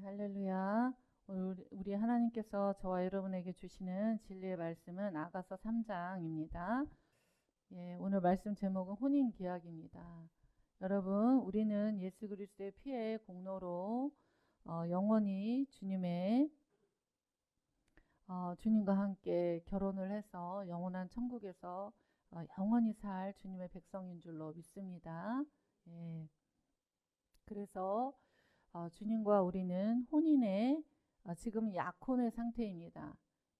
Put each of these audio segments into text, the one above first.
할렐루야. 오늘 우리 하나님께서 저와 여러분에게 주시는 진리의 말씀은 아가서 3장입니다. 오늘 말씀 제목은 혼인 계약입니다. 여러분, 우리는 예수 그리스도의 피의 공로로 영원히 주님과 함께 결혼을 해서 영원한 천국에서 영원히 살 주님의 백성인 줄로 믿습니다. 그래서 주님과 우리는 혼인의 지금 약혼의 상태입니다.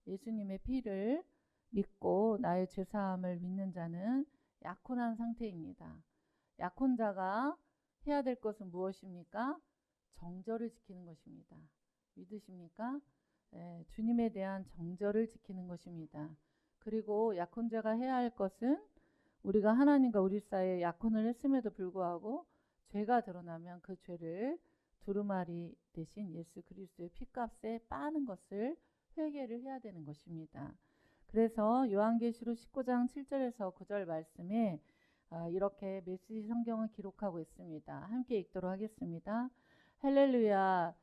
예수님의 피를 믿고 나의 죄사함을 믿는 자는 약혼한 상태입니다. 약혼자가 해야 될 것은 무엇입니까? 정절을 지키는 것입니다. 믿으십니까? 주님에 대한 정절을 지키는 것입니다. 그리고 약혼자가 해야 할 것은 우리가 하나님과 우리 사이에 약혼을 했음에도 불구하고 죄가 드러나면 그 죄를 두루마리 대신 예수 그리스도의 피값에 빠는 것을 회개를 해야 되는 것입니다. 그래서 요한계시록 19장 7절에서 9절 말씀에 이렇게 메시지 성경을 기록하고 있습니다. 함께 읽도록 하겠습니다. 할렐루야.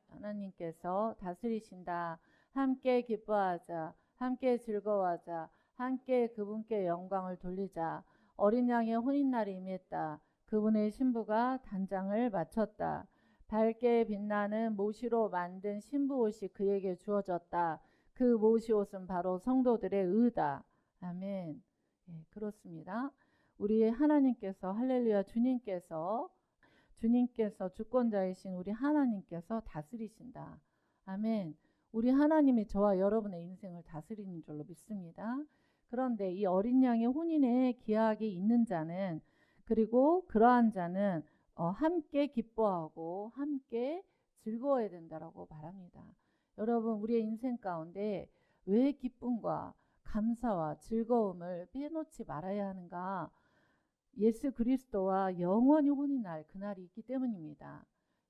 하나님께서 다스리신다. 함께 기뻐하자. 함께 즐거워하자. 함께 그분께 영광을 돌리자. 어린 양의 혼인날이 임했다. 그분의 신부가 단장을 마쳤다. 밝게 빛나는 모시로 만든 신부옷이 그에게 주어졌다. 그 모시옷은 바로 성도들의 의다. 아멘. 그렇습니다. 우리 하나님께서 할렐루야 주님께서 주권자이신 우리 하나님께서 다스리신다. 아멘. 우리 하나님이 저와 여러분의 인생을 다스리는 줄로 믿습니다. 그런데 이 어린 양의 혼인의 기약이 있는 자는 그리고 그러한 자는 함께 기뻐하고 함께 즐거워야 된다라고 말합니다. 여러분, 우리의 인생 가운데 왜 기쁨과 감사와 즐거움을 빼놓지 말아야 하는가? 예수 그리스도와 영원히 혼인할 그날이 있기 때문입니다.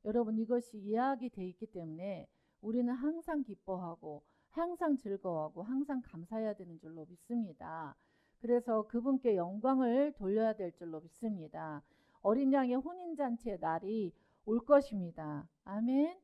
여러분, 이것이 예약이 되어 있기 때문에 우리는 항상 기뻐하고 항상 즐거워하고 항상 감사해야 되는 줄로 믿습니다. 그래서 그분께 영광을 돌려야 될 줄로 믿습니다. 어린 양의 혼인잔치의 날이 올 것입니다. 아멘.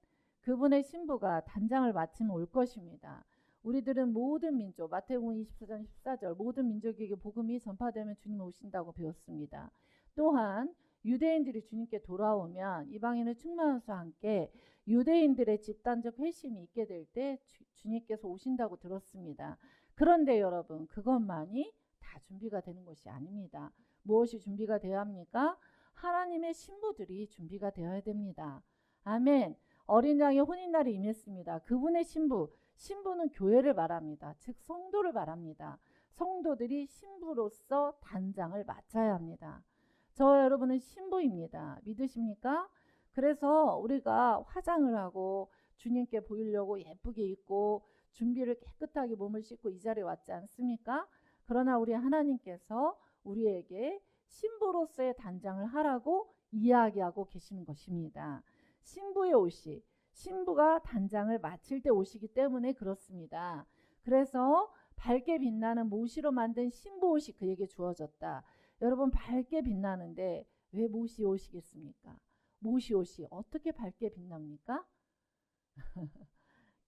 그분의 신부가 단장을 마치면 올 것입니다. 우리들은 모든 민족, 마태복음 24장 14절 모든 민족에게 복음이 전파되면 주님 오신다고 배웠습니다. 또한 유대인들이 주님께 돌아오면 이방인의 충만함과 함께 유대인들의 집단적 회심이 있게 될 때 주님께서 오신다고 들었습니다. 그런데 여러분, 그것만이 다 준비가 되는 것이 아닙니다. 무엇이 준비가 되어야 합니까? 하나님의 신부들이 준비가 되어야 됩니다. 아멘. 어린 양의 혼인날이 임했습니다. 그분의 신부는 교회를 말합니다. 즉 성도를 말합니다. 성도들이 신부로서 단장을 맡아야 합니다. 저와 여러분은 신부입니다. 믿으십니까? 그래서 우리가 화장을 하고 주님께 보이려고 예쁘게 입고 준비를 깨끗하게 몸을 씻고 이 자리에 왔지 않습니까? 그러나 우리 하나님께서 우리에게 신부로서의 단장을 하라고 이야기하고 계시는 것입니다. 신부의 옷이 신부가 단장을 마칠 때 오시기 때문에 그렇습니다. 그래서 밝게 빛나는 모시로 만든 신부옷이 그에게 주어졌다. 여러분, 밝게 빛나는데 왜 모시옷이겠습니까? 모시옷이 어떻게 밝게 빛납니까?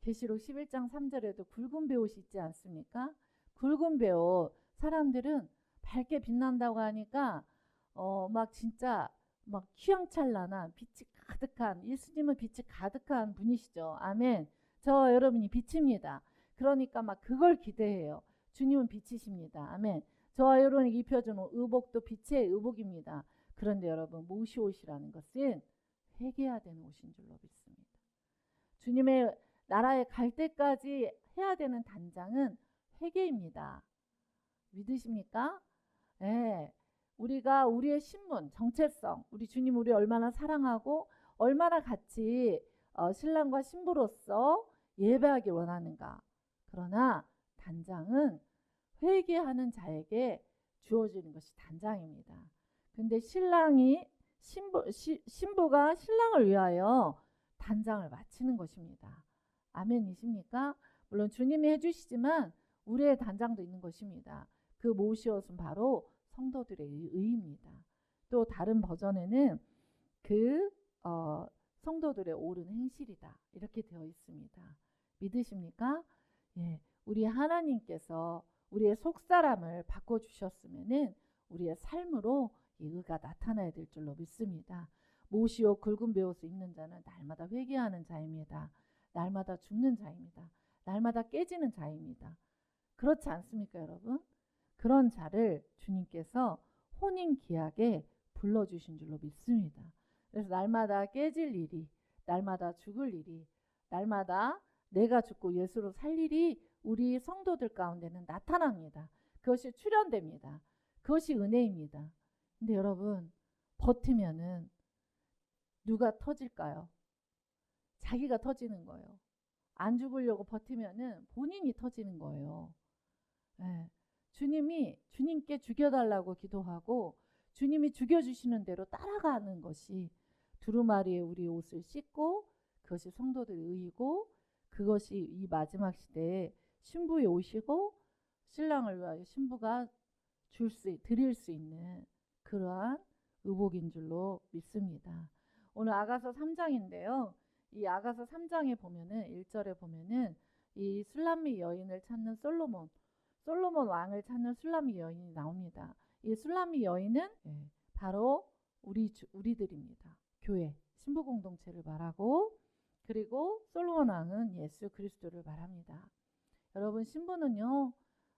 계시록 11장 3절에도 굵은 배옷이 있지 않습니까? 굵은 배옷, 사람들은 밝게 빛난다고 하니까 막 진짜 막 휘황찬란한 빛이 가득한, 예수님은 빛이 가득한 분이시죠. 아멘. 저 여러분이 빛입니다. 그러니까 막 그걸 기대해요. 주님은 빛이십니다. 아멘. 저와 여러분이 입혀주는 의복도 빛의 의복입니다. 그런데 여러분, 모시옷이라는 것은 회개해야 되는 옷인 줄로 믿습니다. 주님의 나라에 갈 때까지 해야 되는 단장은 회개입니다. 믿으십니까? 네. 우리가 우리의 신분, 정체성, 우리 주님 우리 얼마나 사랑하고 얼마나 같이 신랑과 신부로서 예배하길 원하는가. 그러나 단장은 회개하는 자에게 주어지는 것이 단장입니다. 근데 신부가 신랑을 위하여 단장을 마치는 것입니다. 아멘이십니까? 물론 주님이 해주시지만 우리의 단장도 있는 것입니다. 그 모시옷은 바로 성도들의 의입니다. 또 다른 버전에는 성도들의 옳은 행실이다. 이렇게 되어 있습니다. 믿으십니까? 예, 우리 하나님께서 우리의 속사람을 바꿔주셨으면은 우리의 삶으로 이 의가 나타나야 될 줄로 믿습니다. 모시오 굵은 베옷을 입는 자는 날마다 회개하는 자입니다. 날마다 죽는 자입니다. 날마다 깨지는 자입니다. 그렇지 않습니까, 여러분? 그런 자를 주님께서 혼인기약에 불러주신 줄로 믿습니다. 그래서 날마다 깨질 일이, 날마다 죽을 일이, 날마다 내가 죽고 예수로 살 일이 우리 성도들 가운데는 나타납니다. 그것이 출현됩니다. 그것이 은혜입니다. 근데 여러분, 버티면은 누가 터질까요? 자기가 터지는 거예요. 안 죽으려고 버티면은 본인이 터지는 거예요. 네. 주님께 죽여달라고 기도하고 주님이 죽여주시는 대로 따라가는 것이 두루마리에 우리 옷을 씻고 그것이 성도들의 의이고 그것이 이 마지막 시대에 신부의 옷이고 신랑을 위하여 신부가 드릴 수 있는 그러한 의복인 줄로 믿습니다. 오늘 아가서 3장인데요. 이 아가서 3장에 보면은 1절에 보면은 이 술람미 여인을 찾는 솔로몬 왕을 찾는 술람미 여인이 나옵니다. 이 술람미 여인은 바로 우리들입니다. 교회, 신부 공동체를 말하고 그리고 솔로몬 왕은 예수 그리스도를 말합니다. 여러분 신부는요.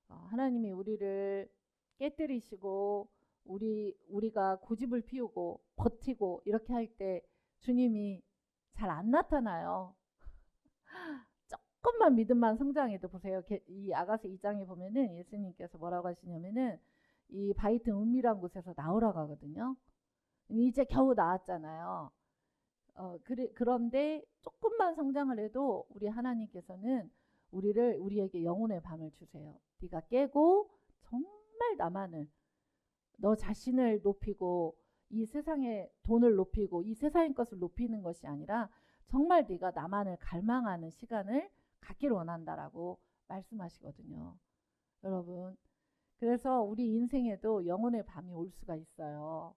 하나님이 우리를 깨뜨리시고 우리가 고집을 피우고 버티고 이렇게 할 때 주님이 잘 안 나타나요. 조금만 믿음만 성장해도 보세요. 이 아가서 2장에 보면은 예수님께서 뭐라고 하시냐면은 이 바위틈 은밀한 곳에서 나오라고 하거든요. 이제 겨우 나왔잖아요. 그런데 조금만 성장을 해도 우리 하나님께서는 우리에게 영혼의 밤을 주세요. 네가 깨고 정말 나만을 너 자신을 높이고 이 세상의 돈을 높이고 이 세상의 것을 높이는 것이 아니라 정말 네가 나만을 갈망하는 시간을 갖기를 원한다라고 말씀하시거든요. 여러분 그래서 우리 인생에도 영혼의 밤이 올 수가 있어요.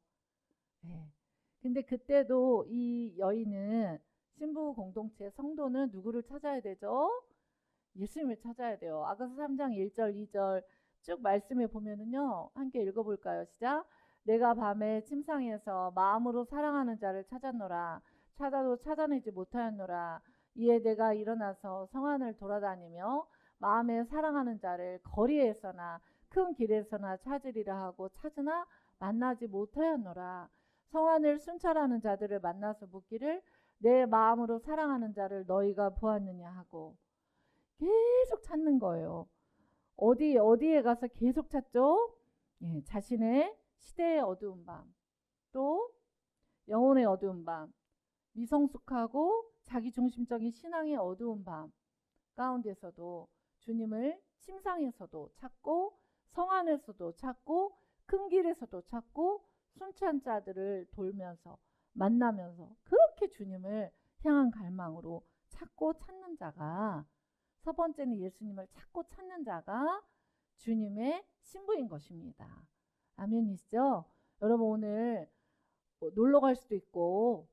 네. 근데 그때도 이 여인은 신부 공동체 성도는 누구를 찾아야 되죠? 예수님을 찾아야 돼요. 아가서 3장 1절 2절 쭉 말씀해 보면은요. 함께 읽어볼까요? 시작. 내가 밤에 침상에서 마음으로 사랑하는 자를 찾았노라. 찾아도 찾아내지 못하였노라. 이에 내가 일어나서 성 안을 돌아다니며 마음에 사랑하는 자를 거리에서나 큰 길에서나 찾으리라 하고 찾으나 만나지 못하였노라. 성 안을 순찰하는 자들을 만나서 묻기를 내 마음으로 사랑하는 자를 너희가 보았느냐 하고 계속 찾는 거예요. 어디에 가서 계속 찾죠? 예, 자신의 시대의 어두운 밤, 또 영혼의 어두운 밤, 미성숙하고 자기중심적인 신앙의 어두운 밤 가운데서도 주님을 침상에서도 찾고 성 안에서도 찾고 큰 길에서도 찾고 순찬자들을 돌면서 만나면서 그렇게 주님을 향한 갈망으로 찾고 찾는 자가 첫 번째는 예수님을 찾고 찾는 자가 주님의 신부인 것입니다. 아멘이시죠? 여러분 오늘 놀러 갈 수도 있고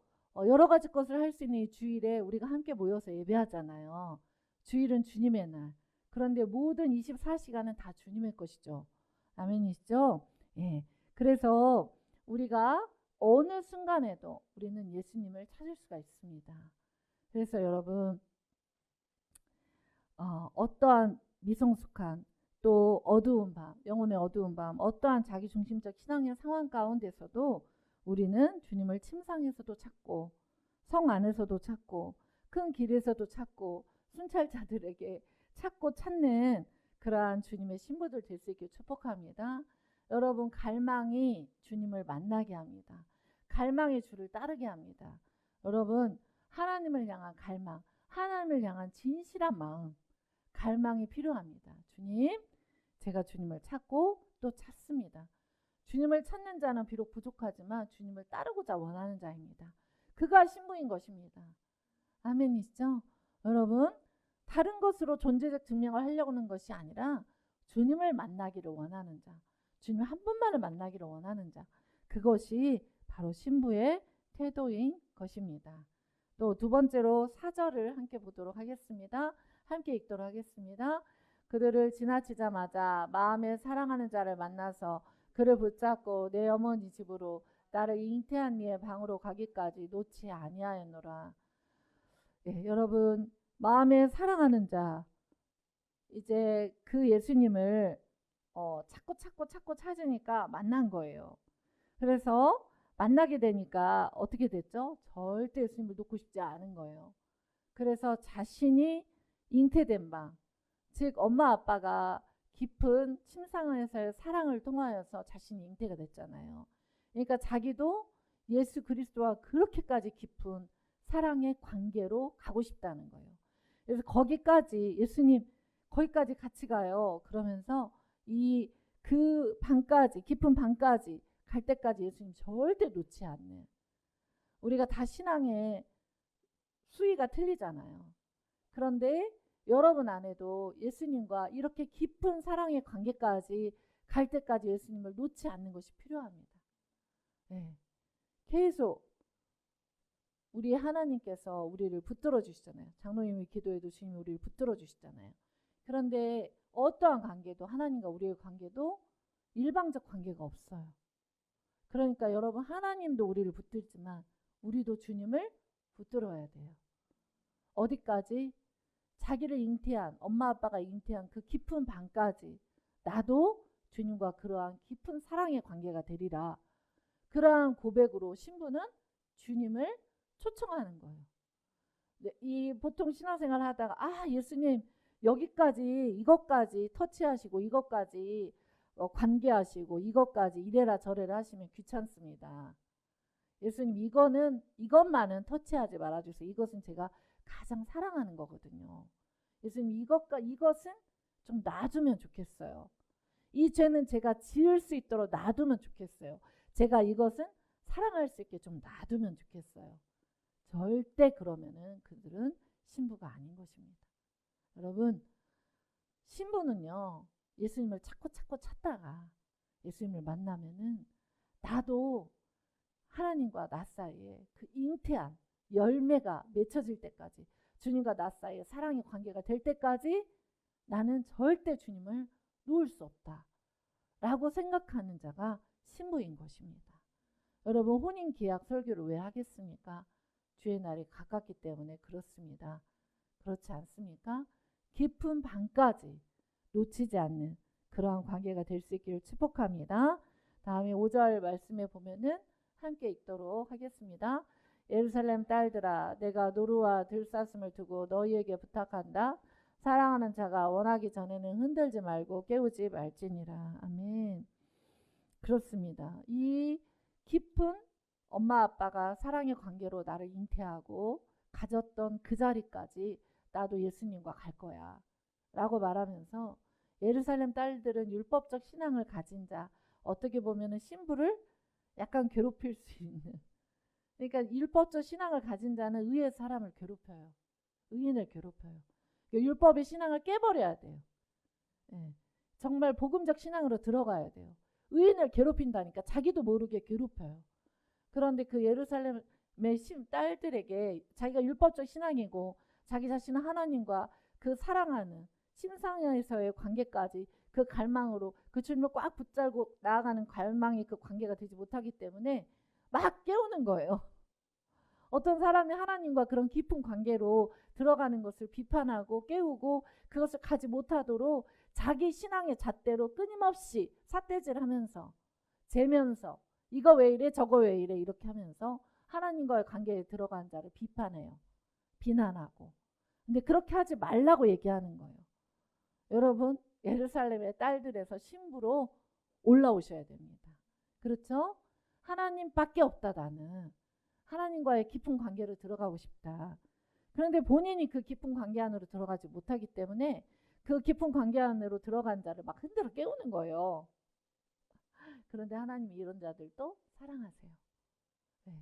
여러 가지 것을 할 수 있는 이 주일에 우리가 함께 모여서 예배하잖아요. 주일은 주님의 날. 그런데 모든 24시간은 다 주님의 것이죠. 아멘이시죠? 예. 그래서 우리가 어느 순간에도 우리는 예수님을 찾을 수가 있습니다. 그래서 여러분 어떠한 미성숙한 또 어두운 밤, 영혼의 어두운 밤, 어떠한 자기중심적 신앙의 상황 가운데서도 우리는 주님을 침상에서도 찾고 성 안에서도 찾고 큰 길에서도 찾고 순찰자들에게 찾고 찾는 그러한 주님의 신부들 될 수 있게 축복합니다. 여러분 갈망이 주님을 만나게 합니다. 갈망이 주를 따르게 합니다. 여러분 하나님을 향한 갈망, 하나님을 향한 진실한 마음, 갈망이 필요합니다. 주님, 제가 주님을 찾고 또 찾습니다. 주님을 찾는 자는 비록 부족하지만 주님을 따르고자 원하는 자입니다. 그가 신부인 것입니다. 아멘이시죠? 여러분 다른 것으로 존재적 증명을 하려고 하는 것이 아니라 주님을 만나기를 원하는 자, 주님 한 분만을 만나기를 원하는 자, 그것이 바로 신부의 태도인 것입니다. 또 두 번째로 4절을 함께 보도록 하겠습니다. 함께 읽도록 하겠습니다. 그들을 지나치자마자 마음에 사랑하는 자를 만나서 그를 붙잡고 내 어머니 집으로 나를 잉태한 이의 방으로 가기까지 놓지 아니하였노라. 예, 여러분, 마음에 사랑하는 자, 이제 그 예수님을 찾고 찾으니까 만난 거예요. 그래서 만나게 되니까 어떻게 됐죠? 절대 예수님을 놓고 싶지 않은 거예요. 그래서 자신이 잉태된 방, 즉 엄마 아빠가 깊은 침상에서의 사랑을 통하여서 자신이 잉태가 됐잖아요. 그러니까 자기도 예수 그리스도와 그렇게까지 깊은 사랑의 관계로 가고 싶다는 거예요. 그래서 거기까지 예수님 거기까지 같이 가요. 그러면서 그 방까지, 깊은 방까지 갈 때까지 예수님 절대 놓지 않는, 우리가 다 신앙의 수위가 틀리잖아요. 그런데 여러분 안에도 예수님과 이렇게 깊은 사랑의 관계까지 갈 때까지 예수님을 놓지 않는 것이 필요합니다. 네. 계속 우리 하나님께서 우리를 붙들어 주시잖아요. 장로님이 기도해도 주님이 우리를 붙들어 주시잖아요. 그런데 어떠한 관계도, 하나님과 우리의 관계도 일방적 관계가 없어요. 그러니까 여러분, 하나님도 우리를 붙들지만 우리도 주님을 붙들어야 돼요. 어디까지? 자기를 잉태한, 엄마 아빠가 잉태한 그 깊은 방까지 나도 주님과 그러한 깊은 사랑의 관계가 되리라. 그러한 고백으로 신부는 주님을 초청하는 거예요. 이 보통 신앙생활 하다가 예수님 여기까지 이것까지 터치하시고 이것까지 관계하시고 이것까지 이래라 저래라 하시면 귀찮습니다. 예수님 이것만은 터치하지 말아주세요. 이것은 제가 가장 사랑하는 거거든요. 예수님 이것은 좀 놔두면 좋겠어요. 이 죄는 제가 지을 수 있도록 놔두면 좋겠어요. 제가 이것은 사랑할 수 있게 좀 놔두면 좋겠어요. 절대 그러면은 그들은 신부가 아닌 것입니다. 여러분, 신부는요, 예수님을 찾고 찾다가 예수님을 만나면은 나도 하나님과 나 사이에 그 잉태한 열매가 맺혀질 때까지, 주님과 나 사이에 사랑의 관계가 될 때까지 나는 절대 주님을 놓을 수 없다 라고 생각하는 자가 신부인 것입니다. 여러분, 혼인계약 설교를 왜 하겠습니까? 주의 날이 가깝기 때문에 그렇습니다. 그렇지 않습니까? 깊은 방까지 놓치지 않는 그러한 관계가 될 수 있기를 축복합니다. 다음에 5절 말씀에 보면은 함께 읽도록 하겠습니다. 예루살렘 딸들아, 내가 노루와 들사슴을 두고 너희에게 부탁한다. 사랑하는 자가 원하기 전에는 흔들지 말고 깨우지 말지니라. 아멘. 그렇습니다. 이 깊은 엄마 아빠가 사랑의 관계로 나를 잉태하고 가졌던 그 자리까지 나도 예수님과 갈 거야 라고 말하면서, 예루살렘 딸들은 율법적 신앙을 가진 자, 어떻게 보면 신부를 약간 괴롭힐 수 있는, 그러니까 율법적 신앙을 가진 자는 의의 사람을 괴롭혀요. 의인을 괴롭혀요. 그러니까 율법의 신앙을 깨버려야 돼요. 네. 정말 복음적 신앙으로 들어가야 돼요. 의인을 괴롭힌다니까 자기도 모르게 괴롭혀요. 그런데 그 예루살렘의 딸들에게 자기가 율법적 신앙이고 자기 자신은 하나님과 그 사랑하는 심상에서의 관계까지 그 갈망으로 그 주님을 꽉 붙잡고 나아가는 갈망이 그 관계가 되지 못하기 때문에 막 깨우는 거예요. 어떤 사람이 하나님과 그런 깊은 관계로 들어가는 것을 비판하고 깨우고 그것을 가지 못하도록 자기 신앙의 잣대로 끊임없이 삿대질하면서 재면서 이거 왜 이래 저거 왜 이래 이렇게 하면서 하나님과의 관계에 들어간 자를 비판해요. 비난하고. 근데 그렇게 하지 말라고 얘기하는 거예요. 여러분, 예루살렘의 딸들에서 신부로 올라오셔야 됩니다. 그렇죠? 하나님밖에 없다. 나는 하나님과의 깊은 관계로 들어가고 싶다. 그런데 본인이 그 깊은 관계 안으로 들어가지 못하기 때문에 그 깊은 관계 안으로 들어간 자를 막 흔들어 깨우는 거예요. 그런데 하나님이 이런 자들도 사랑하세요. 네.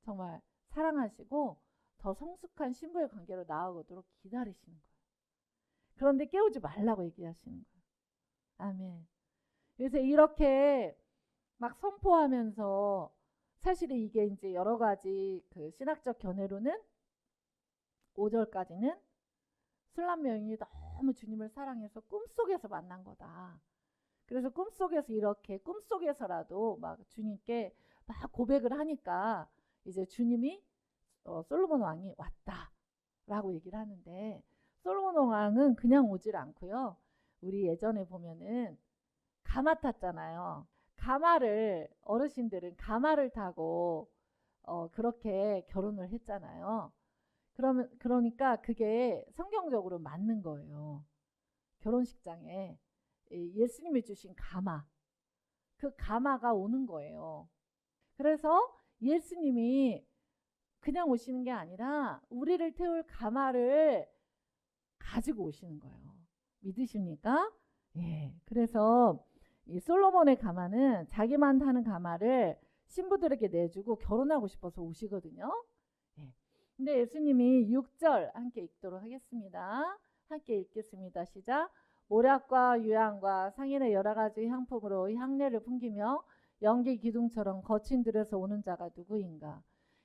정말 사랑하시고 더 성숙한 신부의 관계로 나아가도록 기다리시는 거예요. 그런데 깨우지 말라고 얘기하시는 거예요. 아멘. 그래서 이렇게 막 선포하면서, 사실은 이게 이제 여러 가지 그 신학적 견해로는 5절까지는 술람 여인이 너무 주님을 사랑해서 꿈속에서 만난 거다. 그래서 꿈속에서 이렇게 꿈속에서라도 막 주님께 막 고백을 하니까 이제 주님이 솔로몬 왕이 왔다라고 얘기를 하는데, 솔로몬 왕은 그냥 오질 않고요. 우리 예전에 보면은 가마 탔잖아요. 가마를, 어르신들은 가마를 타고 그렇게 결혼을 했잖아요. 그러니까 그게 성경적으로 맞는 거예요. 결혼식장에 예수님이 주신 가마, 그 가마가 오는 거예요. 그래서 예수님이 그냥 오시는 게 아니라 우리를 태울 가마를 가지고 오시는 거예요. 믿으십니까? 예. 그래서 이 솔로몬의 가마는 자기만 타는 가마를 신부들에게 내주고 결혼하고 싶어서 오시거든요. 예. 근데 예수님이 6절 함께 읽도록 하겠습니다. 함께 읽겠습니다. 시작. 모략과 유향과 상인의 여러 가지 향품으로 향내를 풍기며 연기 기둥처럼 거친 들에서 오는 자가 누구인가?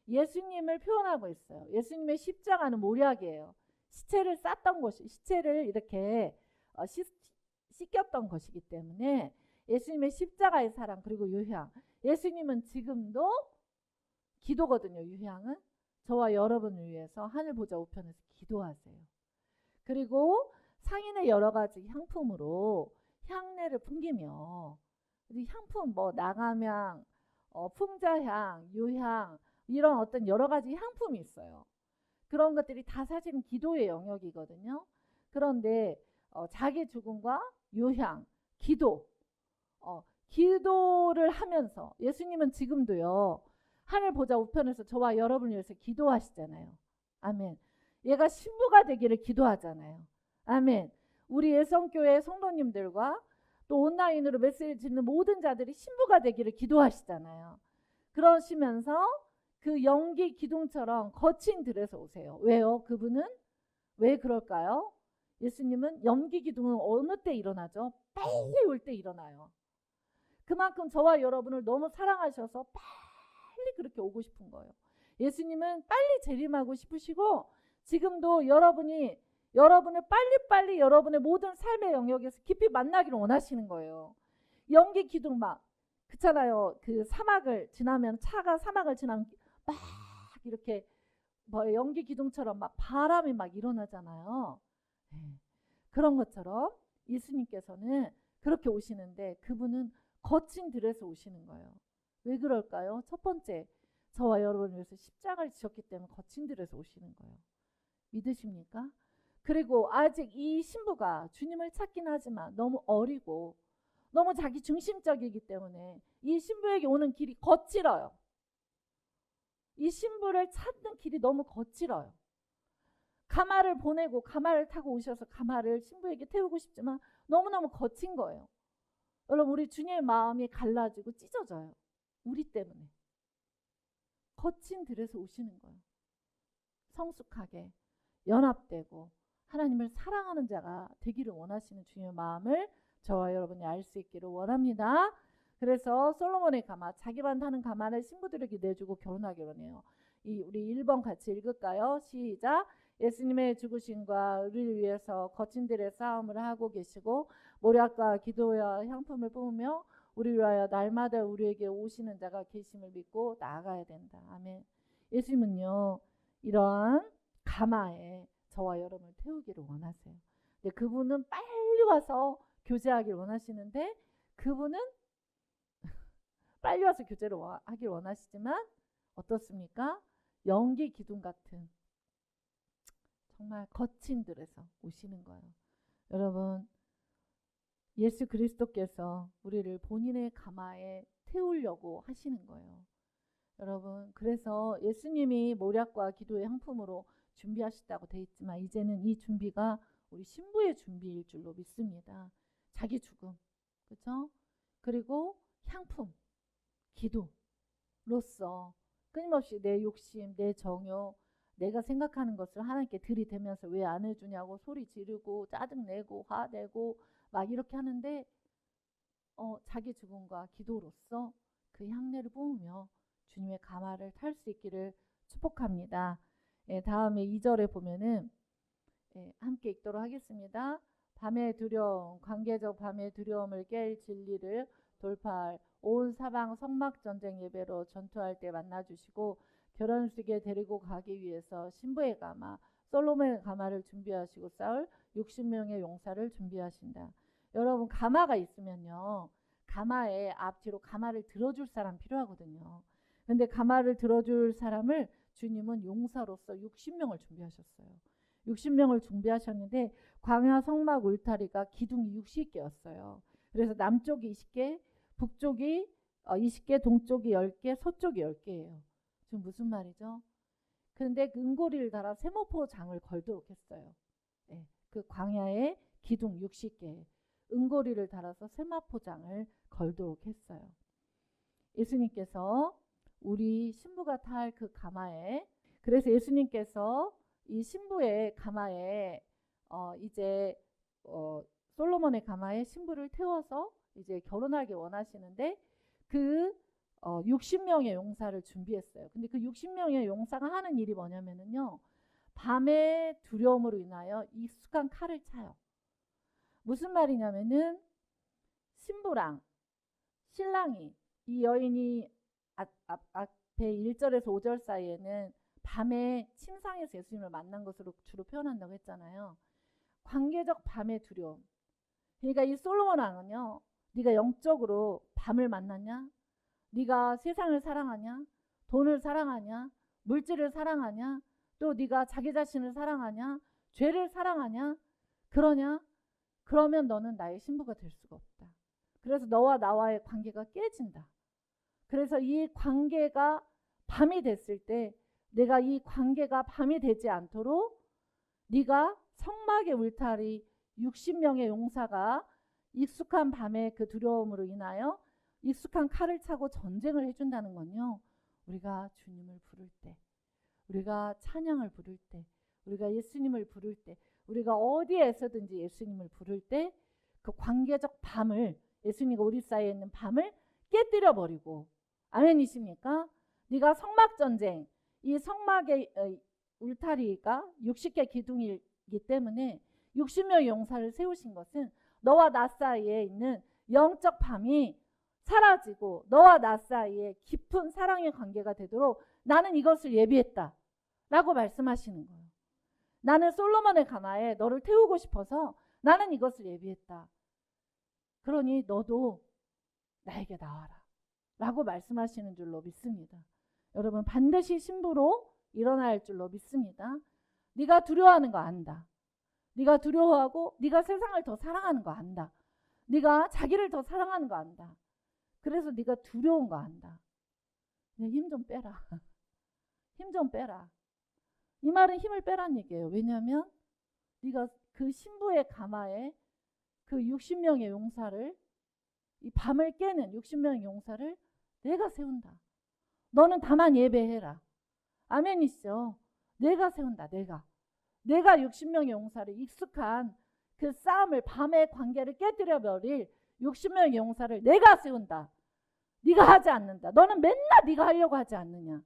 예수님을 표현하고 있어요. 예수님의 십자가는 모략이에요. 시체를 쌌던 것이, 시체를 이렇게 씻겼던 것이기 때문에 예수님의 십자가의 사랑, 그리고 유향. 예수님은 지금도 기도거든요. 유향은 저와 여러분을 위해서 하늘 보좌 우편에서 기도하세요. 그리고 상인의 여러 가지 향품으로 향내를 풍기며, 향품 뭐 나감향, 풍자향, 유향, 이런 어떤 여러 가지 향품이 있어요. 그런 것들이 다 사실은 기도의 영역이거든요. 그런데 자기 죽음과 유향, 기도, 기도를 하면서 예수님은 지금도요, 하늘 보좌 우편에서 저와 여러분을 위해서 기도하시잖아요. 아멘. 얘가 신부가 되기를 기도하잖아요. 아멘. 우리 예성교회 성도님들과 또 온라인으로 메시지 듣는 모든 자들이 신부가 되기를 기도하시잖아요. 그러시면서 그 연기 기둥처럼 거친 들에서 오세요. 왜요? 그분은 왜 그럴까요? 예수님은 연기 기둥은 어느 때 일어나죠? 빨리 올 때 일어나요. 그만큼 저와 여러분을 너무 사랑하셔서 빨리 그렇게 오고 싶은 거예요. 예수님은 빨리 재림하고 싶으시고 지금도 여러분을 빨리빨리 여러분의 모든 삶의 영역에서 깊이 만나기를 원하시는 거예요. 연기 기둥 막 그렇잖아요. 그 사막을 지나면, 차가 사막을 지나면 막 이렇게 뭐 연기 기둥처럼 막 바람이 막 일어나잖아요. 그런 것처럼 예수님께서는 그렇게 오시는데 그분은 거친 들에서 오시는 거예요. 왜 그럴까요? 첫 번째, 저와 여러분을 위해서 십자가를 지셨기 때문에 거친 들에서 오시는 거예요. 믿으십니까? 그리고 아직 이 신부가 주님을 찾긴 하지만 너무 어리고 너무 자기 중심적이기 때문에 이 신부에게 오는 길이 거칠어요. 이 신부를 찾는 길이 너무 거칠어요. 가마를 보내고 가마를 타고 오셔서 가마를 신부에게 태우고 싶지만 너무너무 거친 거예요. 여러분, 우리 주님의 마음이 갈라지고 찢어져요. 우리 때문에. 거친 들에서 오시는 거예요. 성숙하게 연합되고 하나님을 사랑하는 자가 되기를 원하시는 주님의 마음을 저와 여러분이 알 수 있기를 원합니다. 그래서 솔로몬의 가마, 자기만 타는 가마를 신부들에게 내주고 결혼하기로 해요. 우리 1번 같이 읽을까요? 시작. 예수님의 죽으심과 우리를 위해서 거친 들의 싸움을 하고 계시고 모략과 기도와 향품을 뿜으며 우리를 위하여 날마다 우리에게 오시는 자가 계심을 믿고 나아가야 된다. 아멘. 예수님은요, 이러한 가마에 저와 여러분을 태우기를 원하세요. 근데 그분은 빨리 와서 교제하기를 원하시는데 그분은 빨리 와서 교제를 하길 원하시지만 어떻습니까? 연기 기둥 같은 정말 거친 들에서 오시는 거예요. 여러분, 예수 그리스도께서 우리를 본인의 가마에 태우려고 하시는 거예요. 여러분, 그래서 예수님이 모략과 기도의 향품으로 준비하셨다고 돼 있지만 이제는 이 준비가 우리 신부의 준비일 줄로 믿습니다. 자기 죽음, 그렇죠? 그리고 향품, 기도로서 끊임없이 내 욕심, 내 정욕, 내가 생각하는 것을 하나님께 들이대면서 왜 안 해주냐고 소리 지르고 짜증내고 화내고 막 이렇게 하는데 자기 죽음과 기도로서 그 향내를 뿜으며 주님의 가마를 탈 수 있기를 축복합니다. 예, 다음에 2절에 보면은 예, 함께 읽도록 하겠습니다. 밤의 두려움, 관계적 밤의 두려움을 깰 진리를 돌파할 온 사방 성막 전쟁 예배로 전투할 때 만나주시고 결혼식에 데리고 가기 위해서 신부의 가마, 솔로몬의 가마를 준비하시고 싸울 60명의 용사를 준비하신다. 여러분 가마가 있으면요. 가마에 앞뒤로 가마를 들어줄 사람 필요하거든요. 근데 가마를 들어줄 사람을 주님은 용사로서 60명을 준비하셨어요. 60명을 준비하셨는데 광야 성막 울타리가 기둥이 60개였어요. 그래서 남쪽이 20개, 북쪽이 20개, 동쪽이 10개, 서쪽이 10개예요. 지금 무슨 말이죠? 그런데 그 은고리를 달아 세모포 장을 걸도록 했어요. 네, 그 광야에 기둥 60개, 은고리를 달아서 세마포장을 걸도록 했어요. 예수님께서 우리 신부가 탈 그 가마에, 그래서 예수님께서 이 신부의 가마에 이제 솔로몬의 가마에 신부를 태워서 이제 결혼하기 원하시는데 그 60명의 용사를 준비했어요. 근데 그 60명의 용사가 하는 일이 뭐냐면요. 밤의 두려움으로 인하여 익숙한 칼을 차요. 무슨 말이냐면은 신부랑 신랑이 이 여인이 앞에 1절에서 5절 사이에는 밤에 침상에서 예수님을 만난 것으로 주로 표현한다고 했잖아요. 관계적 밤의 두려움. 그러니까 이 솔로몬 왕은요. 네가 영적으로 밤을 만났냐? 네가 세상을 사랑하냐? 돈을 사랑하냐? 물질을 사랑하냐? 또 네가 자기 자신을 사랑하냐? 죄를 사랑하냐? 그러냐? 그러면 너는 나의 신부가 될 수가 없다. 그래서 너와 나와의 관계가 깨진다. 그래서 이 관계가 밤이 됐을 때 내가 이 관계가 밤이 되지 않도록 네가 성막의 울타리 60명의 용사가 익숙한 밤의 그 두려움으로 인하여 익숙한 칼을 차고 전쟁을 해준다는 건요. 우리가 주님을 부를 때, 우리가 찬양을 부를 때, 우리가 예수님을 부를 때, 우리가 어디에서든지 예수님을 부를 때 그 관계적 밤을, 예수님과 우리 사이에 있는 밤을 깨뜨려 버리고, 아멘이십니까? 네가 성막 전쟁, 이 성막의 울타리가 60개 기둥이기 때문에 60명의 용사를 세우신 것은 너와 나 사이에 있는 영적 밤이 사라지고 너와 나 사이에 깊은 사랑의 관계가 되도록 나는 이것을 예비했다 라고 말씀하시는 거예요. 나는 솔로몬의 가마에 너를 태우고 싶어서 나는 이것을 예비했다. 그러니 너도 나에게 나와라 라고 말씀하시는 줄로 믿습니다. 여러분 반드시 신부로 일어날 줄로 믿습니다. 네가 두려워하는 거 안다. 네가 두려워하고 네가 세상을 더 사랑하는 거 안다. 네가 자기를 더 사랑하는 거 안다. 그래서 네가 두려운 거 안다. 힘 좀 빼라. 힘 좀 빼라. 이 말은 힘을 빼란 얘기예요. 왜냐하면 네가 그 신부의 가마에 그 60명의 용사를, 이 밤을 깨는 60명의 용사를 내가 세운다. 너는 다만 예배해라. 아멘이죠. 내가 세운다. 내가 60명의 용사를, 익숙한 그 싸움을, 밤의 관계를 깨뜨려 버릴 60명의 용사를 내가 세운다. 네가 하지 않는다. 너는 맨날 네가 하려고 하지 않느냐.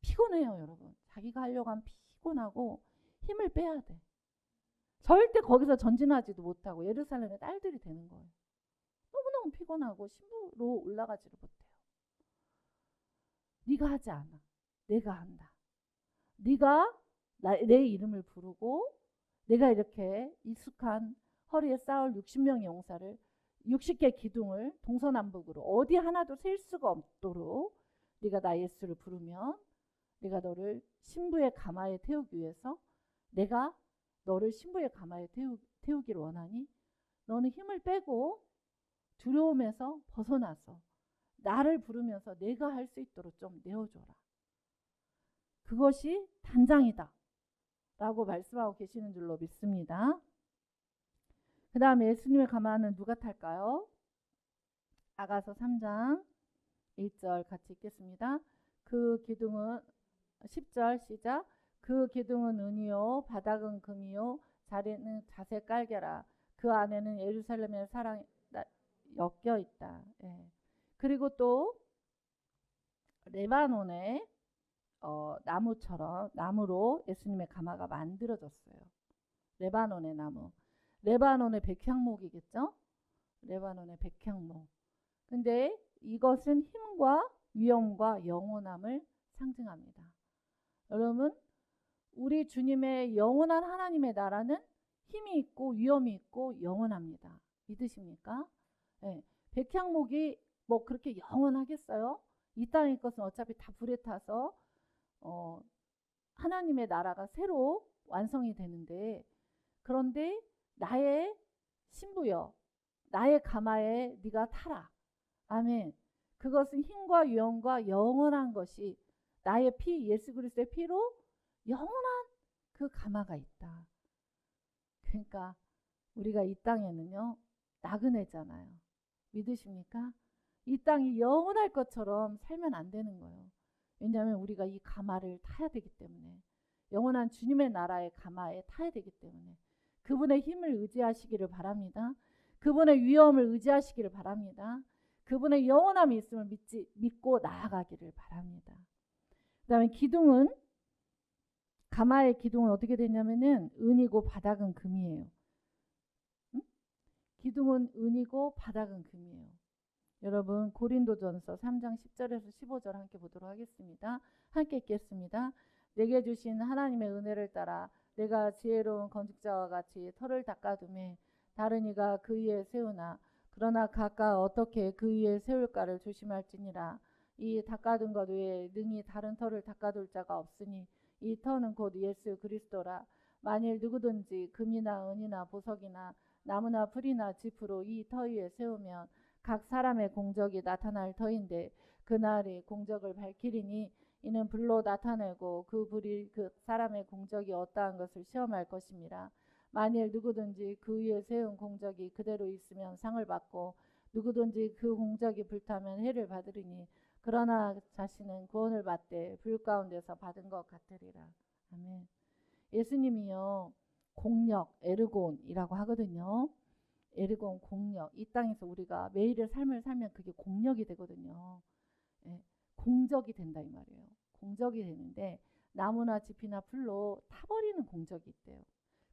피곤해요, 여러분. 자기가 하려고 하면 피곤하고 힘을 빼야 돼. 절대 거기서 전진하지도 못하고 예루살렘의 딸들이 되는 거예요. 너무너무 피곤하고 신부로 올라가지를 못해요. 네가 하지 않아. 내가 한다. 네가 내 이름을 부르고 내가 이렇게 익숙한 허리에 쌓을 60명의 용사를 60개 기둥을 동서남북으로 어디 하나도 셀 수가 없도록 네가 나 예수를 부르면 내가 너를 신부의 가마에 태우기 위해서 내가 너를 신부의 가마에 태우기를 원하니 너는 힘을 빼고 두려움에서 벗어나서 나를 부르면서 내가 할 수 있도록 좀 내어줘라. 그것이 단장이다 라고 말씀하고 계시는 줄로 믿습니다. 그 다음에 예수님의 가마는 누가 탈까요? 아가서 3장 1절 같이 읽겠습니다. 그 기둥은 10절 시작. 그 기둥은 은이요 바닥은 금이요 자리는 자세 깔개라. 그 안에는 예루살렘의 사랑이 엮여 있다. 예. 그리고 또 레바논의 나무처럼 나무로 예수님의 가마가 만들어졌어요. 레바논의 나무. 레바논의 백향목이겠죠? 레바논의 백향목. 근데 이것은 힘과 위엄과 영원함을 상징합니다. 여러분, 우리 주님의 영원한 하나님의 나라는 힘이 있고 위엄이 있고 영원합니다. 믿으십니까? 네. 백향목이 뭐 그렇게 영원하겠어요? 이 땅의 것은 어차피 다 불에 타서 하나님의 나라가 새로 완성이 되는데, 그런데 나의 신부여, 나의 가마에 네가 타라. 아멘. 그것은 힘과 위엄과 영원한 것이 나의 피, 예수 그리스도의 피로 영원한 그 가마가 있다. 그러니까 우리가 이 땅에는요, 나그네잖아요. 믿으십니까? 이 땅이 영원할 것처럼 살면 안 되는 거예요. 왜냐하면 우리가 이 가마를 타야 되기 때문에, 영원한 주님의 나라의 가마에 타야 되기 때문에 그분의 힘을 의지하시기를 바랍니다. 그분의 위엄을 의지하시기를 바랍니다. 그분의 영원함이 있음을 믿고 나아가기를 바랍니다. 그 다음에 기둥은, 가마의 기둥은 어떻게 되냐면은 은이고 바닥은 금이에요. 응? 기둥은 은이고 바닥은 금이에요. 여러분, 고린도전서 3장 10절에서 15절 함께 보도록 하겠습니다. 함께 읽겠습니다. 내게 주신 하나님의 은혜를 따라 내가 지혜로운 건축자와 같이 터를 닦아두매 다른 이가 그 위에 세우나 그러나 각각 어떻게 그 위에 세울까를 조심할지니라. 이 닦아둔 것 외에 능히 다른 터를 닦아둘 자가 없으니 이 터는 곧 예수 그리스도라. 만일 누구든지 금이나 은이나 보석이나 나무나 풀이나 짚으로 이 터 위에 세우면 각 사람의 공적이 나타날 터인데 그날이 공적을 밝히리니 이는 불로 나타내고 그 불이 그 사람의 공적이 어떠한 것을 시험할 것임이라. 만일 누구든지 그 위에 세운 공적이 그대로 있으면 상을 받고 누구든지 그 공적이 불타면 해를 받으리니 그러나 자신은 구원을 받되 불 가운데서 받은 것 같으리라. 아멘. 예수님이요, 공력, 에르곤이라고 하거든요. 에르곤, 공력. 이 땅에서 우리가 매일의 삶을 살면 그게 공력이 되거든요. 예, 공적이 된다 이 말이에요. 공적이 되는데 나무나 짚이나 풀로 타버리는 공적이 있대요.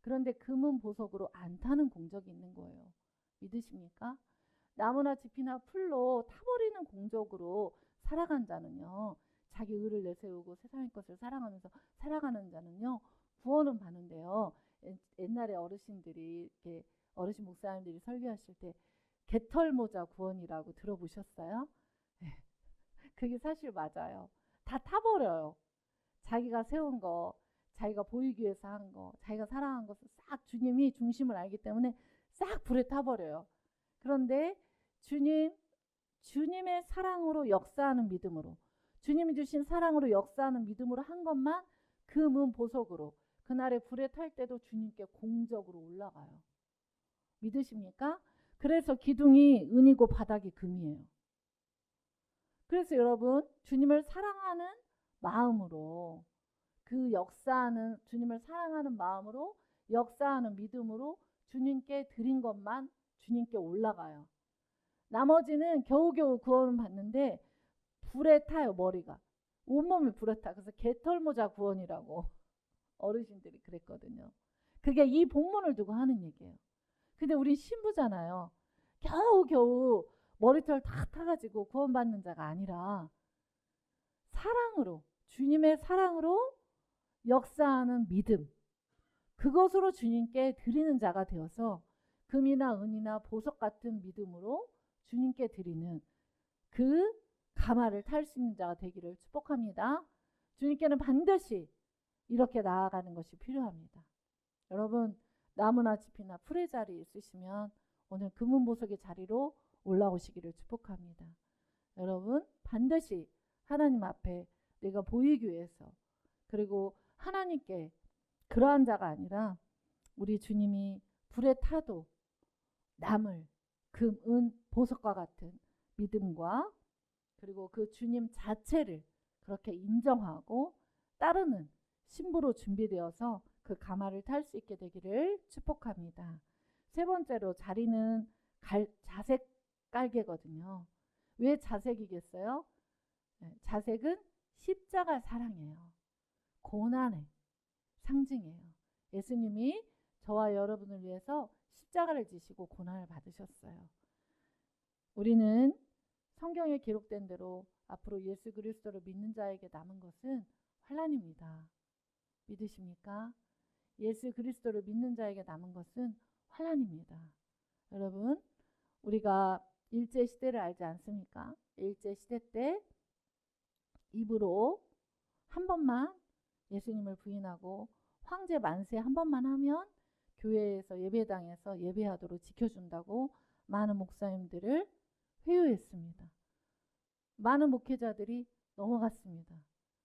그런데 금은 보석으로 안 타는 공적이 있는 거예요. 믿으십니까? 나무나 짚이나 풀로 타버리는 공적으로 살아간 자는요, 자기 의를 내세우고 세상의 것을 사랑하면서 살아가는 자는요, 구원은 받는데요. 옛날에 어르신들이 이렇게 어르신 목사님들이 설교하실 때 개털모자 구원이라고 들어보셨어요? 그게 사실 맞아요. 다 타버려요. 자기가 세운 거, 자기가 보이기 위해서 한 거, 자기가 사랑한 것을 싹 주님이 중심을 알기 때문에 싹 불에 타버려요. 그런데 주님의 사랑으로 역사하는 믿음으로, 주님이 주신 사랑으로 역사하는 믿음으로 한 것만 금은 보석으로 그날의 불에 탈 때도 주님께 공적으로 올라가요. 믿으십니까? 그래서 기둥이 은이고 바닥이 금이에요. 그래서 여러분, 주님을 사랑하는 마음으로, 그 역사하는, 주님을 사랑하는 마음으로 역사하는 믿음으로 주님께 드린 것만 주님께 올라가요. 나머지는 겨우겨우 구원을 받는데 불에 타요. 머리가, 온몸이 불에 타. 그래서 개털모자 구원이라고 어르신들이 그랬거든요. 그게 이 본문을 두고 하는 얘기예요. 근데 우리 신부잖아요. 겨우겨우 머리털 다 타가지고 구원받는 자가 아니라 사랑으로, 주님의 사랑으로 역사하는 믿음, 그것으로 주님께 드리는 자가 되어서 금이나 은이나 보석 같은 믿음으로 주님께 드리는 그 가마를 탈 수 있는 자가 되기를 축복합니다. 주님께는 반드시 이렇게 나아가는 것이 필요합니다. 여러분, 나무나 짚이나 풀의 자리에 있으시면 오늘 금은보석의 자리로 올라오시기를 축복합니다. 여러분, 반드시 하나님 앞에 내가 보이기 위해서, 그리고 하나님께 그러한 자가 아니라 우리 주님이 불에 타도 남을 금, 은, 보석과 같은 믿음과, 그리고 그 주님 자체를 그렇게 인정하고 따르는 신부로 준비되어서 그 가마를 탈 수 있게 되기를 축복합니다. 세 번째로, 자리는 자색 깔개거든요. 왜 자색이겠어요? 자색은 십자가 사랑이에요. 고난의 상징이에요. 예수님이 저와 여러분을 위해서 십자가를 지시고 고난을 받으셨어요. 우리는 성경에 기록된 대로 앞으로 예수 그리스도를 믿는 자에게 남은 것은 환난입니다. 믿으십니까? 예수 그리스도를 믿는 자에게 남은 것은 환난입니다. 여러분, 우리가 일제 시대를 알지 않습니까? 일제 시대 때 입으로 한 번만 예수님을 부인하고 황제 만세 한 번만 하면 교회에서 예배당에서 예배하도록 지켜준다고 많은 목사님들을 회유했습니다. 많은 목회자들이 넘어갔습니다.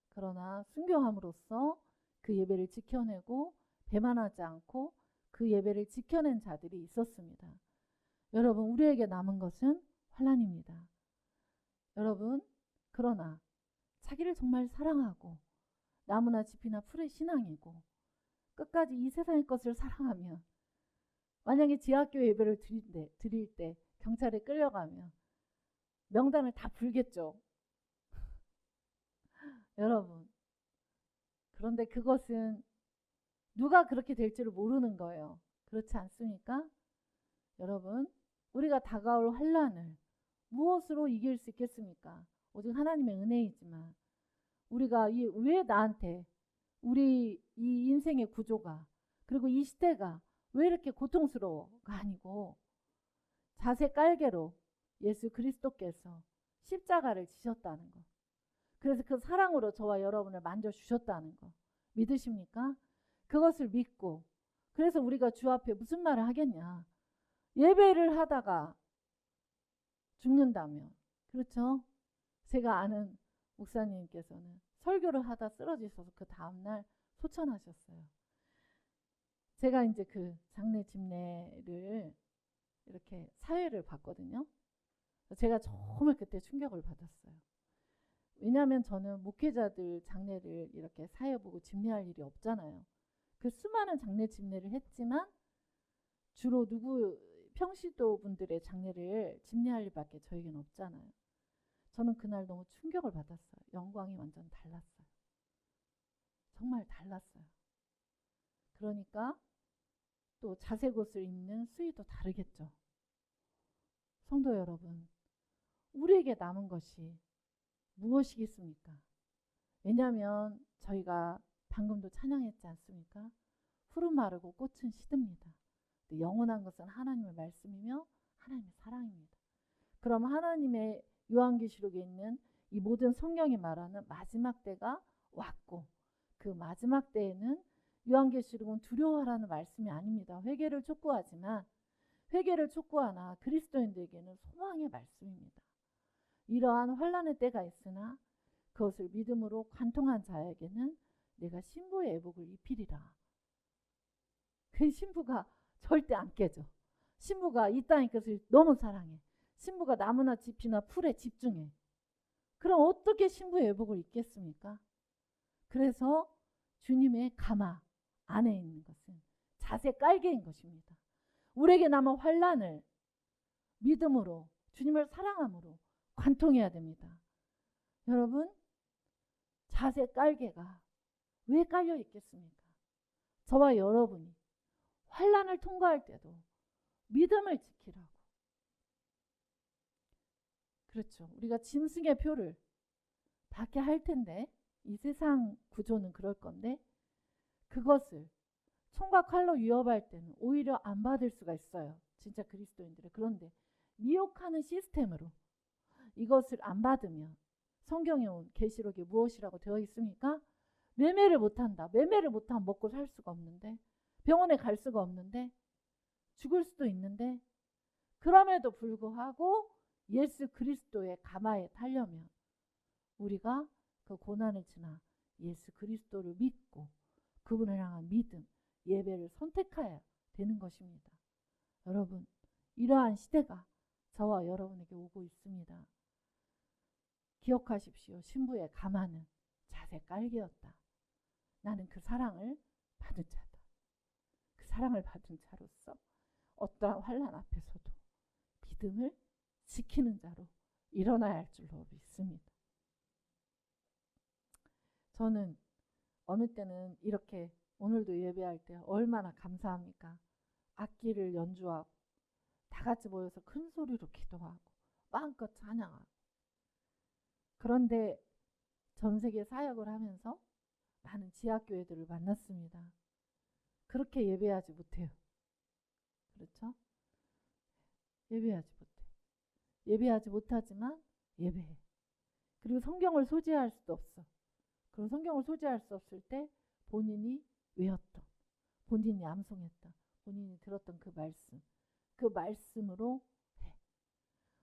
그러나 순교함으로써 그 예배를 지켜내고 배만하지 않고 그 예배를 지켜낸 자들이 있었습니다. 여러분, 우리에게 남은 것은 환난입니다. 여러분, 그러나 자기를 정말 사랑하고 나무나 짚이나 풀의 신앙이고 끝까지 이 세상의 것을 사랑하면, 만약에 지하학교 예배를 드릴 때 경찰에 끌려가면 명단을 다 불겠죠. 여러분, 그런데 그것은 누가 그렇게 될 줄을 모르는 거예요. 그렇지 않습니까? 여러분, 우리가 다가올 환난을 무엇으로 이길 수 있겠습니까? 오직 하나님의 은혜이지만, 우리가 왜 나한테 우리 이 인생의 구조가, 그리고 이 시대가 왜 이렇게 고통스러워가 아니고 자세 깔개로 예수 그리스도께서 십자가를 지셨다는 것, 그래서 그 사랑으로 저와 여러분을 만져주셨다는 것 믿으십니까? 그것을 믿고, 그래서 우리가 주 앞에 무슨 말을 하겠냐, 예배를 하다가 죽는다면, 그렇죠? 제가 아는 목사님께서는 설교를 하다 쓰러지셔서 그 다음날 소천하셨어요. 제가 이제 그 장례 집례를 이렇게 사회를 봤거든요. 제가 정말 그때 충격을 받았어요. 왜냐하면 저는 목회자들 장례를 이렇게 사회 보고 집례할 일이 없잖아요. 그 수많은 장례 집례를 했지만 주로 평시도 분들의 장례를 집례할 일밖에 저에게는 없잖아요. 저는 그날 너무 충격을 받았어요. 영광이 완전 달랐어요. 정말 달랐어요. 그러니까 또 자색옷을 입는 수위도 다르겠죠. 성도 여러분, 우리에게 남은 것이 무엇이겠습니까? 왜냐하면 저희가 방금도 찬양했지 않습니까? 푸른 마르고 꽃은 시듭니다. 영원한 것은 하나님의 말씀이며 하나님의 사랑입니다. 그럼 하나님의 요한계시록에 있는 이 모든 성경이 말하는 마지막 때가 왔고, 그 마지막 때에는 요한계시록은 두려워하라는 말씀이 아닙니다. 회개를 촉구하지만, 회개를 촉구하나 그리스도인들에게는 소망의 말씀입니다. 이러한 환난의 때가 있으나 그것을 믿음으로 관통한 자에게는 내가 신부의 애복을 입히리라. 그 신부가 절대 안 깨져. 신부가 이 땅의 것을 너무 사랑해. 신부가 나무나 짚이나 풀에 집중해. 그럼 어떻게 신부의 애복을 입겠습니까? 그래서 주님의 가마 안에 있는 것은 자세 깔개인 것입니다. 우리에게 남은 환난을 믿음으로, 주님을 사랑함으로 관통해야 됩니다. 여러분, 자세 깔개가 왜 깔려 있겠습니까? 저와 여러분이 환난을 통과할 때도 믿음을 지키라고. 그렇죠. 우리가 짐승의 표를 받게 할 텐데, 이 세상 구조는 그럴 건데, 그것을 총과 칼로 위협할 때는 오히려 안 받을 수가 있어요. 진짜 그리스도인들은. 그런데 미혹하는 시스템으로 이것을 안 받으면, 성경에 온 계시록이 무엇이라고 되어 있습니까? 매매를 못한다. 매매를 못하면 먹고 살 수가 없는데, 병원에 갈 수가 없는데, 죽을 수도 있는데, 그럼에도 불구하고 예수 그리스도의 가마에 타려면 우리가 그 고난을 지나 예수 그리스도를 믿고 그분을 향한 믿음, 예배를 선택해야 되는 것입니다. 여러분, 이러한 시대가 저와 여러분에게 오고 있습니다. 기억하십시오. 신부의 가마는 자세 깔개였다. 나는 그 사랑을 받은 자다. 그 사랑을 받은 자로서 어떠한 환난 앞에서도 믿음을 지키는 자로 일어나야 할 줄로 믿습니다. 저는 어느 때는 이렇게 오늘도 예배할 때 얼마나 감사합니까? 악기를 연주하고 다 같이 모여서 큰 소리로 기도하고 마음껏 찬양하고. 그런데 전 세계 사역을 하면서 많은 지하교회들을 만났습니다. 그렇게 예배하지 못해요. 그렇죠? 예배하지 못해. 예배하지 못하지만 예배해. 그리고 성경을 소지할 수도 없어. 그리고 성경을 소지할 수 없을 때 본인이 외웠던, 본인이 암송했던, 본인이 들었던 그 말씀으로 해.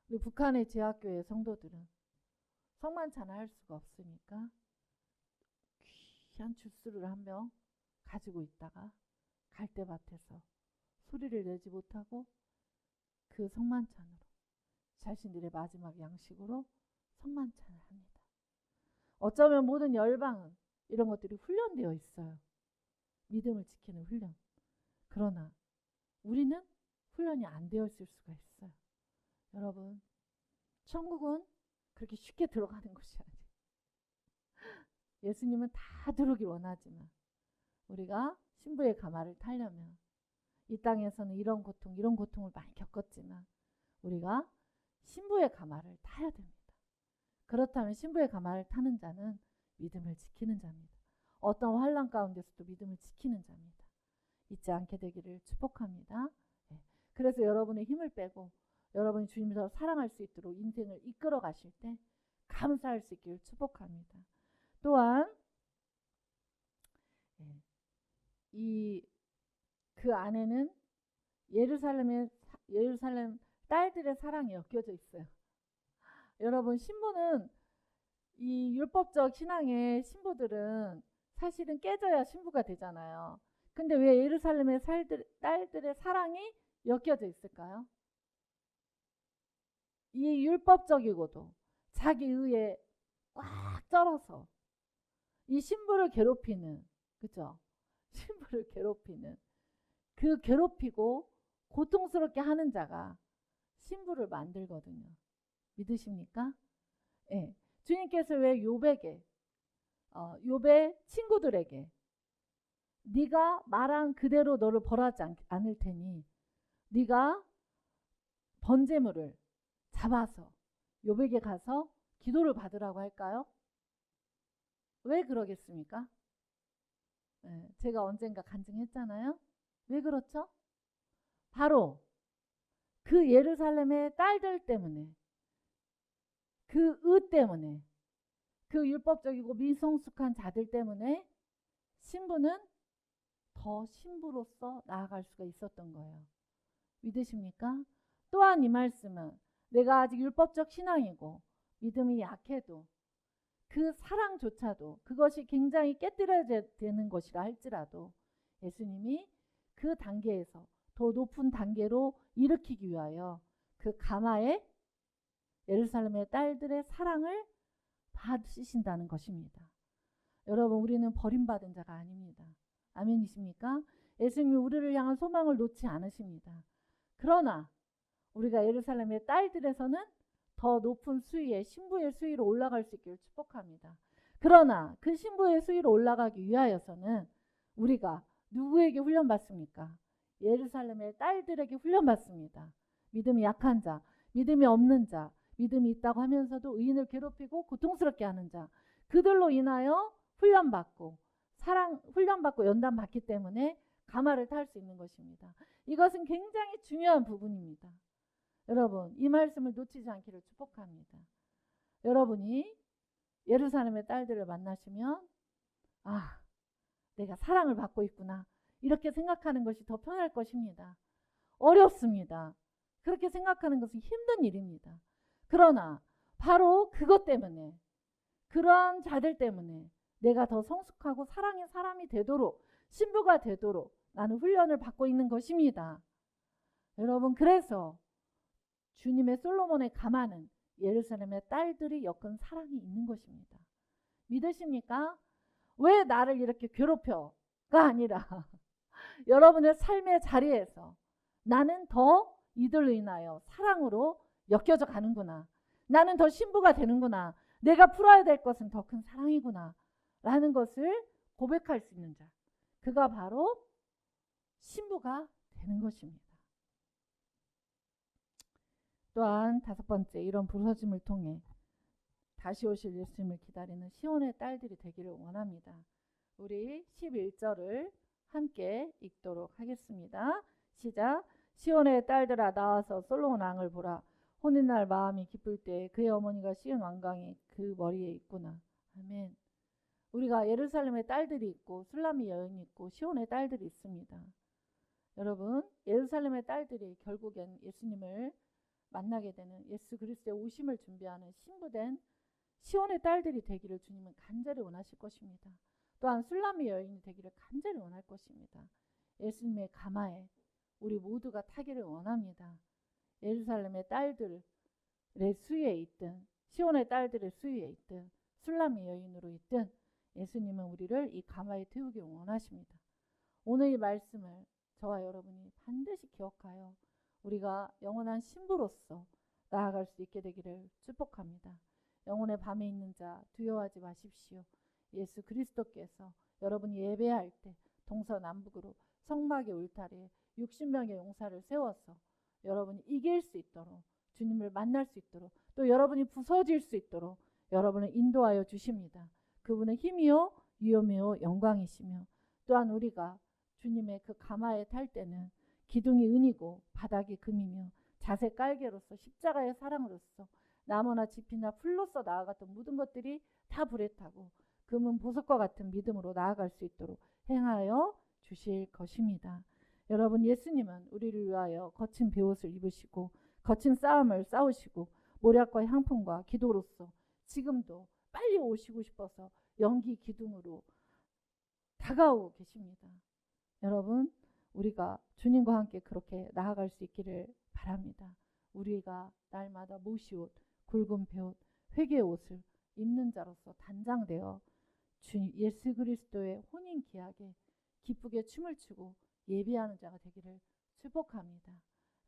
우리 북한의 제학교회 성도들은 성만찬을 할 수가 없으니까 귀한 주스를 한 병 가지고 있다가 갈대밭에서 소리를 내지 못하고 그 성만찬으로 자신들의 마지막 양식으로 성만찬을 합니다. 어쩌면 모든 열방은 이런 것들이 훈련되어 있어요. 믿음을 지키는 훈련. 그러나 우리는 훈련이 안 되어 있을 수가 있어요. 여러분, 천국은 그렇게 쉽게 들어가는 것이 아니에요. 예수님은 다 들어오길 원하지만 우리가 신부의 가마를 타려면 이 땅에서는 이런 고통을 많이 겪었지만 우리가 신부의 가마를 타야 됩니다. 그렇다면 신부의 가마를 타는 자는 믿음을 지키는 자입니다. 어떤 환난 가운데서도 믿음을 지키는 자입니다. 잊지 않게 되기를 축복합니다. 네. 그래서 여러분의 힘을 빼고 여러분이 주님을 더 사랑할 수 있도록 인생을 이끌어 가실 때 감사할 수 있기를 축복합니다. 또한 그 안에는 예루살렘 딸들의 사랑이 엮여져 있어요. 여러분, 신부는 이 율법적 신앙의 신부들은 사실은 깨져야 신부가 되잖아요. 근데 왜 예루살렘의 딸들의 사랑이 엮여져 있을까요? 이 율법적이고도 자기 의에 꽉 쩔어서 이 신부를 괴롭히는, 그죠? 신부를 괴롭히는 그 괴롭히고 고통스럽게 하는 자가 신부를 만들거든요. 믿으십니까? 예. 주님께서 왜 욥의 친구들에게 네가 말한 그대로 너를 벌하지 않을 테니 네가 번제물을 잡아서 욥에게 가서 기도를 받으라고 할까요? 왜 그러겠습니까? 예, 제가 언젠가 간증했잖아요. 왜 그렇죠? 바로 그 예루살렘의 딸들 때문에, 그 의 때문에, 그 율법적이고 미성숙한 자들 때문에 신부는 더 신부로서 나아갈 수가 있었던 거예요. 믿으십니까? 또한 이 말씀은 내가 아직 율법적 신앙이고 믿음이 약해도 그 사랑조차도 그것이 굉장히 깨뜨려야 되는 것이라 할지라도 예수님이 그 단계에서 더 높은 단계로 일으키기 위하여 그 가마에 예루살렘의 딸들의 사랑을 받으신다는 것입니다. 여러분, 우리는 버림받은 자가 아닙니다. 아멘이십니까? 예수님이 우리를 향한 소망을 놓지 않으십니다. 그러나 우리가 예루살렘의 딸들에서는 더 높은 수위에 신부의 수위로 올라갈 수 있기를 축복합니다. 그러나 그 신부의 수위로 올라가기 위하여서는 우리가 누구에게 훈련받습니까? 예루살렘의 딸들에게 훈련받습니다. 믿음이 약한 자, 믿음이 없는 자, 믿음이 있다고 하면서도 의인을 괴롭히고 고통스럽게 하는 자, 그들로 인하여 훈련받고 연단받기 때문에 가마를 탈 수 있는 것입니다. 이것은 굉장히 중요한 부분입니다. 여러분, 이 말씀을 놓치지 않기를 축복합니다. 여러분이 예루살렘의 딸들을 만나시면 내가 사랑을 받고 있구나, 이렇게 생각하는 것이 더 편할 것입니다. 어렵습니다. 그렇게 생각하는 것은 힘든 일입니다. 그러나 바로 그것 때문에, 그러한 자들 때문에 내가 더 성숙하고 사랑의 사람이 되도록, 신부가 되도록 나는 훈련을 받고 있는 것입니다. 여러분, 그래서 주님의 솔로몬의 가마는 예루살렘의 딸들이 엮은 사랑이 있는 것입니다. 믿으십니까? 왜 나를 이렇게 괴롭혀가 아니라 여러분의 삶의 자리에서 나는 더 이들로 인하여 사랑으로 엮여져 가는구나, 나는 더 신부가 되는구나, 내가 풀어야 될 것은 더 큰 사랑이구나 라는 것을 고백할 수 있는 자, 그가 바로 신부가 되는 것입니다. 또한 다섯 번째, 이런 부서짐을 통해 다시 오실 예수님을 기다리는 시온의 딸들이 되기를 원합니다. 우리 11절을 함께 읽도록 하겠습니다. 시작. 시온의 딸들아 나와서 솔로몬 왕을 보라. 혼인날 마음이 기쁠 때 그의 어머니가 시온 왕궁이 그 머리에 있구나. 아멘. 우리가 예루살렘의 딸들이 있고 술람미 여인이 있고 시온의 딸들이 있습니다. 여러분, 예루살렘의 딸들이 결국엔 예수님을 만나게 되는, 예수 그리스도의 오심을 준비하는 신부된 시온의 딸들이 되기를 주님은 간절히 원하실 것입니다. 또한 술람미 여인이 되기를 간절히 원할 것입니다. 예수님의 가마에 우리 모두가 타기를 원합니다. 예루살렘의 딸들의 수위에 있든 시온의 딸들의 수위에 있든 술람미 여인으로 있든 예수님은 우리를 이 가마에 태우기 원하십니다. 오늘 이 말씀을 저와 여러분이 반드시 기억하여 우리가 영원한 신부로서 나아갈 수 있게 되기를 축복합니다. 영혼의 밤에 있는 자 두려워하지 마십시오. 예수 그리스도께서 여러분이 예배할 때 동서남북으로 성막의 울타리에 60명의 용사를 세워서 여러분이 이길 수 있도록, 주님을 만날 수 있도록, 또 여러분이 부서질 수 있도록 여러분을 인도하여 주십니다. 그분의 힘이요 위엄이요 영광이시며, 또한 우리가 주님의 그 가마에 탈 때는 기둥이 은이고 바닥이 금이며 자세 깔개로서 십자가의 사랑으로서 나무나 짚이나 풀로서 나아갔던 모든 것들이 다 불에 타고 금은 보석과 같은 믿음으로 나아갈 수 있도록 행하여 주실 것입니다. 여러분, 예수님은 우리를 위하여 거친 베옷을 입으시고 거친 싸움을 싸우시고 모략과 향품과 기도로서 지금도 빨리 오시고 싶어서 연기 기둥으로 다가오고 계십니다. 여러분, 우리가 주님과 함께 그렇게 나아갈 수 있기를 바랍니다. 우리가 날마다 모시옷, 굵은 베옷, 회개의 옷을 입는 자로서 단장되어 주 예수 그리스도의 혼인 기약에 기쁘게 춤을 추고 예배하는 자가 되기를 축복합니다.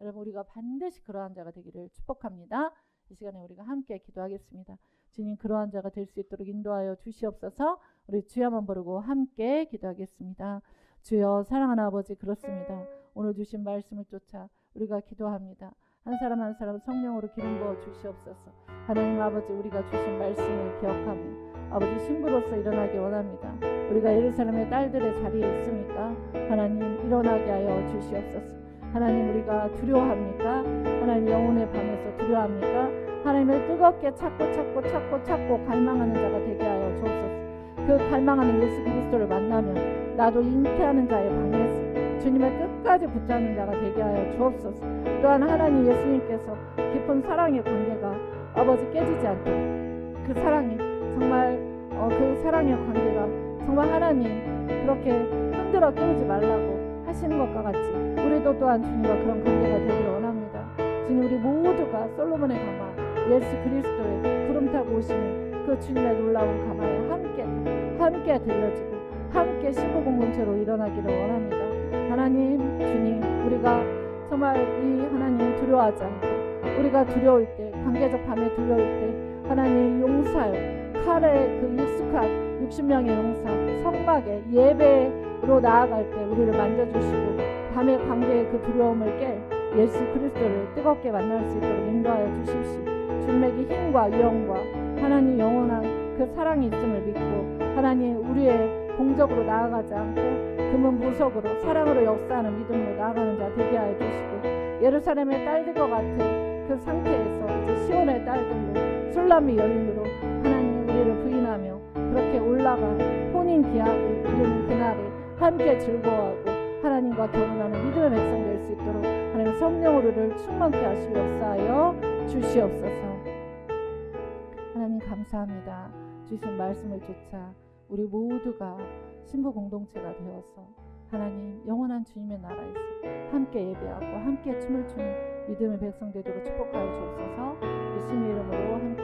여러분, 우리가 반드시 그러한 자가 되기를 축복합니다. 이 시간에 우리가 함께 기도하겠습니다. 주님, 그러한 자가 될 수 있도록 인도하여 주시옵소서. 우리 주여 한번 부르고 함께 기도하겠습니다. 주여, 사랑하는 아버지, 그렇습니다. 오늘 주신 말씀을 쫓아 우리가 기도합니다. 한 사람 한 사람 성령으로 기름 부어 주시옵소서. 하나님 아버지, 우리가 주신 말씀을 기억하며 아버지 신부로서 일어나기 원합니다. 우리가 예루살렘의 딸들의 자리에 있습니까? 하나님, 일어나게 하여 주시옵소서. 하나님, 우리가 두려워합니까? 하나님, 영혼의 밤에서 두려워합니까? 하나님을 뜨겁게 찾고 갈망하는 자가 되게 하여 주옵소서. 그 갈망하는 예수 그리스도를 만나면 나도 잉태하는 자의 방에서 주님을 끝까지 붙잡는 자가 되게 하여 주옵소서. 또한 하나님 예수님께서 깊은 사랑의 관계가 아버지 깨지지 않도록, 그 사랑이 정말 그 사랑의 관계가 정말 하나님 그렇게 흔들어 깨우지 말라고 하시는 것과 같이 우리도 또한 주님과 그런 관계가 되기를 원합니다. 주님, 우리 모두가 솔로몬의 가마 예수 그리스도의 구름 타고 오시는 그 주님의 놀라운 가마에 함께 들려지고 함께 신부 공동체로 일어나기를 원합니다. 하나님, 주님, 우리가 정말 이 하나님 두려워하지 않고, 우리가 두려울 때, 관계적 밤에 두려울 때 하나님 용사요, 칼에 그 익숙한 60명의 용사 성막에 예배로 나아갈 때 우리를 만져주시고 밤의 관계의 그 두려움을 깨 예수 그리스도를 뜨겁게 만날 수 있도록 인도하여 주십시오. 주님에게 힘과 위엄과 하나님 영원한 그 사랑이 있음을 믿고 하나님 우리의 공적으로 나아가지 않고 금은 보석으로 사랑으로 역사하는 믿음으로 나아가는 자 되게 하여 주시고, 예루살렘의 딸들과 같은 그 상태에서 이제 시온의 딸들로 술람미 여인으로 하나님 우리를 부인하며 그렇게 올라가 혼인 기약을 이루는 그날에 함께 즐거워하고 하나님과 결혼하는 믿음의 백성 될 수 있도록 하나님 성령으로를 충만케 하시고 역사하여 주시옵소서. 하나님 감사합니다. 주신 말씀을 쫓아 우리 모두가 신부 공동체가 되어서 하나님 영원한 주님의 나라에서 함께 예배하고 함께 춤을 추는 믿음의 백성 되도록 축복하여 주옵소서. 예수님의 이름으로 함께